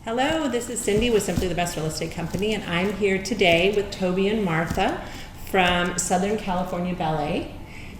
Hello, this is Cindy with Simply the Best Real Estate Company, and I'm here today with Toby and Martha from Southern California Ballet.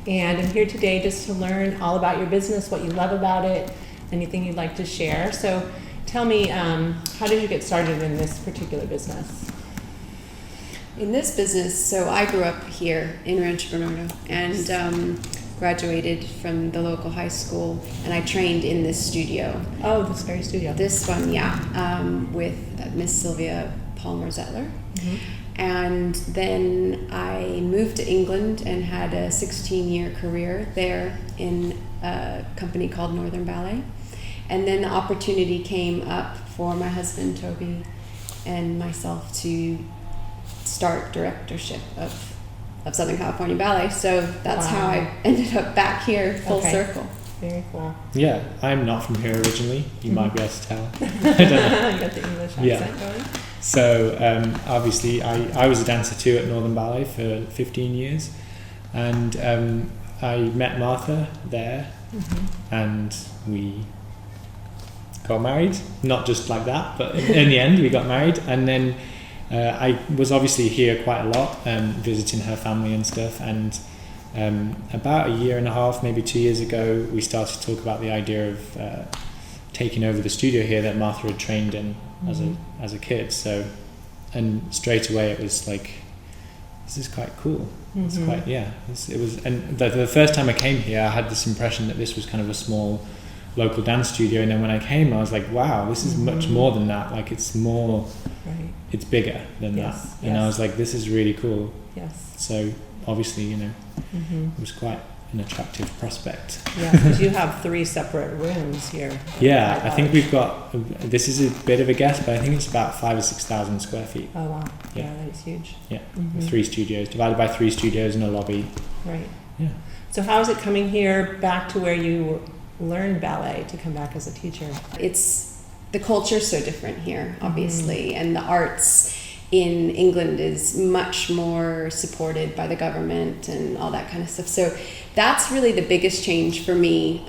And I'm here today just to learn all about your business, what you love about it, anything you'd like to share. So tell me, how did you get started in this particular business? In this business, so I grew up here in Rancho Bernardo and graduated from the local high school, and I trained in this studio. Oh, this very studio. This one, with Miss Sylvia Palmer-Zettler. Mm-hmm. And then I moved to England and had a 16-year career there in a company called Northern Ballet. And then the opportunity came up for my husband, Toby, and myself to start directorship of Southern California Ballet. So that's how I ended up back here, full circle. Very cool. Yeah, I'm not from here originally. You might be able to tell. I don't know. You got the English accent going. So obviously I was a dancer too at Northern Ballet for 15 years. And I met Martha there, and we got married. Not just like that, but in the end we got married. And then I was obviously here quite a lot, visiting her family and stuff, and about a year and a half, maybe 2 years ago, we started to talk about the idea of taking over the studio here that Martha had trained in as a kid. So, and straight away it was like, this is quite cool. It's quite, it was, and the first time I came here, I had this impression that this was kind of a small local dance studio, and then when I came I was like, wow, this is much more than that. Like, it's more, it's bigger than that. And I was like, this is really cool. So obviously, it was quite an attractive prospect. Yeah, because you have 3 separate rooms here. Yeah, I think we've got, this is a bit of a guess, but I think it's about 5,000 or 6,000 square feet. Oh wow, yeah, that is huge. Yeah, 3 studios, divided by 3 studios and a lobby. Right. Yeah. So how is it coming here back to where you learned ballet to come back as a teacher? It's, the culture's so different here, obviously, and the arts in England is much more supported by the government and all that kind of stuff. So that's really the biggest change for me.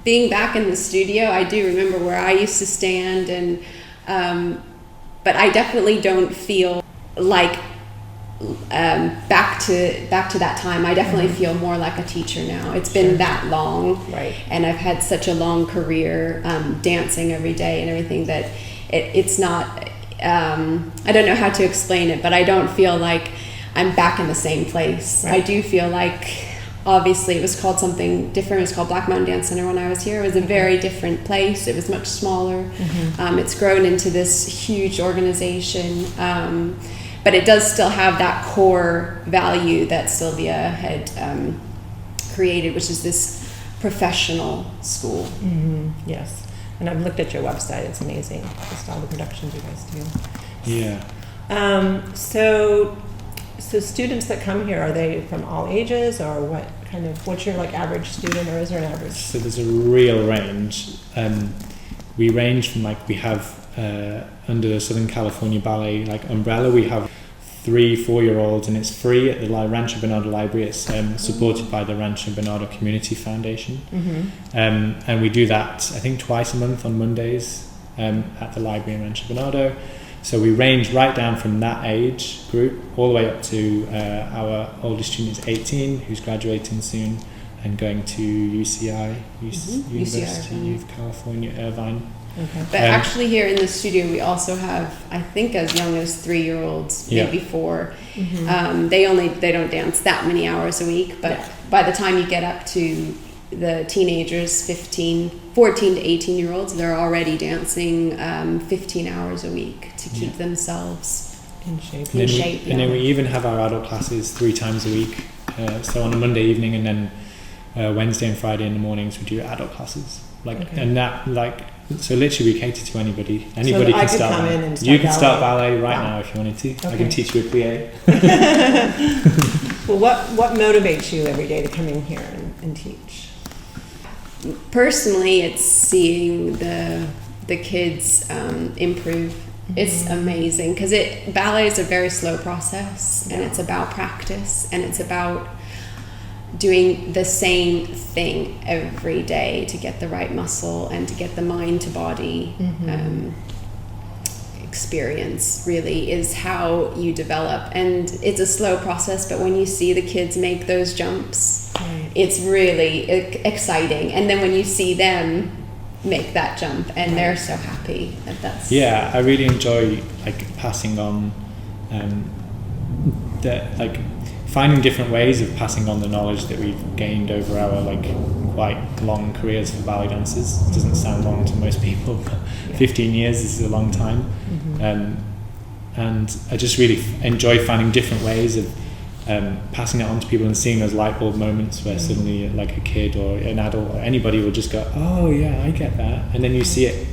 Being back in the studio, I do remember where I used to stand, and but I definitely don't feel like back to that time. I definitely feel more like a teacher now. It's been that long, and I've had such a long career dancing every day and everything that it's not. I don't know how to explain it, but I don't feel like I'm back in the same place. I do feel like, obviously, it was called something different. It was called Black Mountain Dance Center when I was here. It was a very different place. It was much smaller. It's grown into this huge organization, but it does still have that core value that Sylvia had created, which is this professional school. Yes. And I've looked at your website. It's amazing. Just all the productions you guys do. Yeah. So students that come here, are they from all ages, or what's your average student, or is there an average? So there's a real range. We range from we have under the Southern California Ballet umbrella, we have 3-4-year-olds, and it's free at the Rancho Bernardo Library. It's supported by the Rancho Bernardo Community Foundation. And we do that, I think, twice a month on Mondays at the library in Rancho Bernardo. So we range right down from that age group all the way up to our oldest student is 18, who's graduating soon and going to UCI, University of California, Irvine. But actually here in the studio we also have, I think, as young as 3-year-olds, maybe 4. They don't dance that many hours a week, but by the time you get up to the teenagers, 14 to 18-year-olds, they're already dancing 15 hours a week to keep themselves in shape. And then we even have our adult classes 3 times a week. So on a Monday evening, and then Wednesday and Friday in the mornings we do adult classes. And that so literally we cater to anybody. Anybody so can start. Come in and start you can ballet. Start ballet right now if you wanted to. I can teach you a plie. Well, what motivates you every day to come in here and teach? Personally, it's seeing the kids improve. It's amazing because ballet is a very slow process, and it's about practice, and it's about doing the same thing every day to get the right muscle and to get the mind to body experience really is how you develop, and it's a slow process, but when you see the kids make those jumps, Right. it's really exciting. And then when you see them make that jump and they're so happy that's Yeah, I really enjoy like passing on like finding different ways of passing on the knowledge that we've gained over our like quite long careers for ballet dancers. It doesn't sound long to most people, but 15 years is a long time. And I just really enjoy finding different ways of passing it on to people and seeing those light bulb moments where suddenly like a kid or an adult or anybody will just go, oh yeah, I get that, and then you see it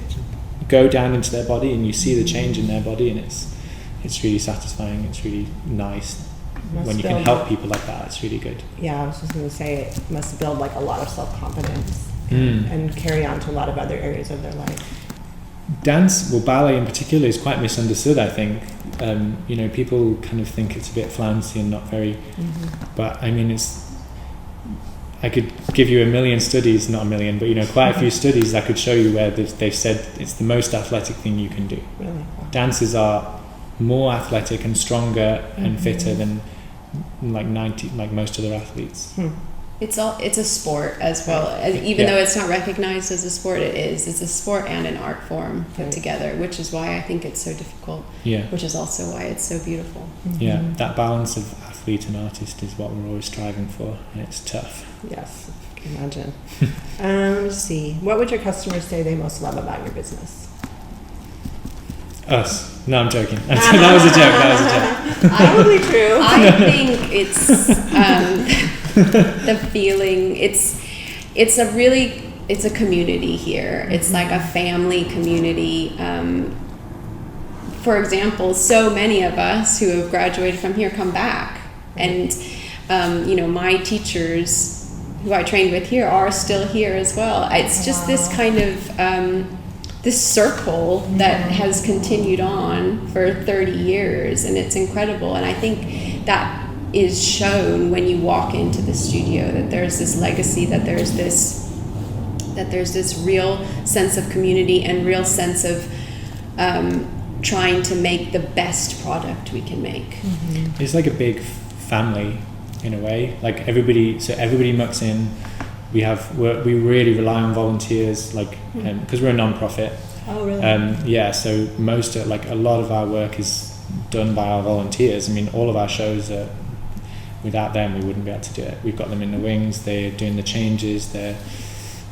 go down into their body and you see the change in their body, and it's really satisfying. It's really nice when you can help people like that. It's really good. Yeah, I was just going to say it must build like a lot of self-confidence and carry on to a lot of other areas of their life. Dance, well, ballet in particular, is quite misunderstood, I think. You know, people kind of think it's a bit flouncy and not very, but I mean, I could give you a million studies, not a million, but you know, quite a few studies that could show you where they've said it's the most athletic thing you can do. Really? Wow. Dancers are more athletic and stronger and fitter than like most other athletes. it's a sport as well, even though it's not recognized as a sport. It's a sport and an art form put together, which is why I think it's so difficult, which is also why it's so beautiful. Yeah, that balance of athlete and artist is what we're always striving for, and it's tough. Yes, I can imagine. Let's see. What would your customers say they most love about your business? Us. No, I'm joking. That was a joke. Probably true. I think it's the feeling. It's a community here. It's like a family community. For example, so many of us who have graduated from here come back, and you know, my teachers who I trained with here are still here as well. It's just this kind of this circle that has continued on for 30 years, and it's incredible. And I think that is shown when you walk into the studio, that there's this legacy, that there's this real sense of community and real sense of trying to make the best product we can make. It's like a big family in a way. Like everybody mucks in. We really rely on volunteers, like because we're a non-profit. Oh, really? Yeah. So a lot of our work is done by our volunteers. I mean, all of our shows are. Without them, we wouldn't be able to do it. We've got them in the wings. They're doing the changes. They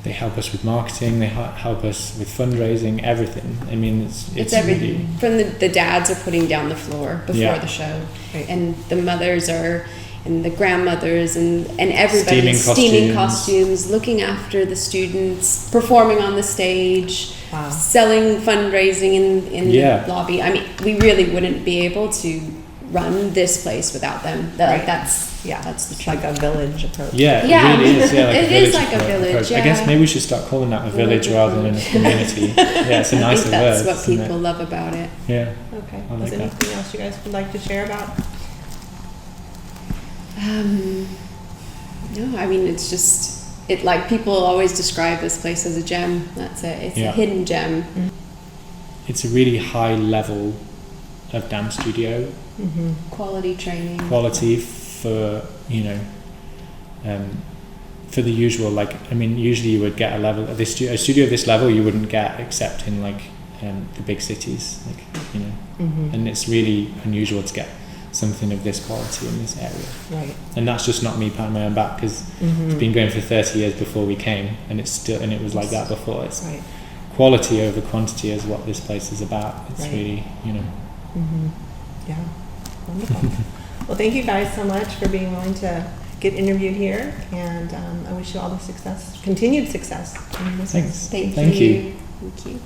help us with marketing. They help us with fundraising. Everything. I mean, it's everything. Really, From the dads are putting down the floor before the show, and the mothers are. And the grandmothers and everybody steaming costumes, looking after the students, performing on the stage, selling fundraising in the lobby. I mean, we really wouldn't be able to run this place without them. That's the truth. Like a village approach. Yeah, it really is. Yeah, it is like a village. Yeah. I guess maybe we should start calling that a village rather than a community. Yeah, it's a nicer word. I think that's what people love about it. Yeah. Okay. I Was like there that. anything else you guys would like to share about? No, I mean, it's just, like people always describe this place as a gem. That's it. It's a hidden gem. It's a really high level of dance studio. Quality training. Quality for, you know, for the usual, like, I mean, usually you would get a studio of this level you wouldn't get except in like the big cities, like, you know, and it's really unusual to get something of this quality in this area. Right. And that's just not me patting my own back, because it's been going for 30 years before we came, and it was like that before. It's quality over quantity is what this place is about. It's really, you know. Yeah. Wonderful. Well, thank you guys so much for being willing to get interviewed here, and I wish you all the success, continued success in this. Thanks. Thank you. Thank you.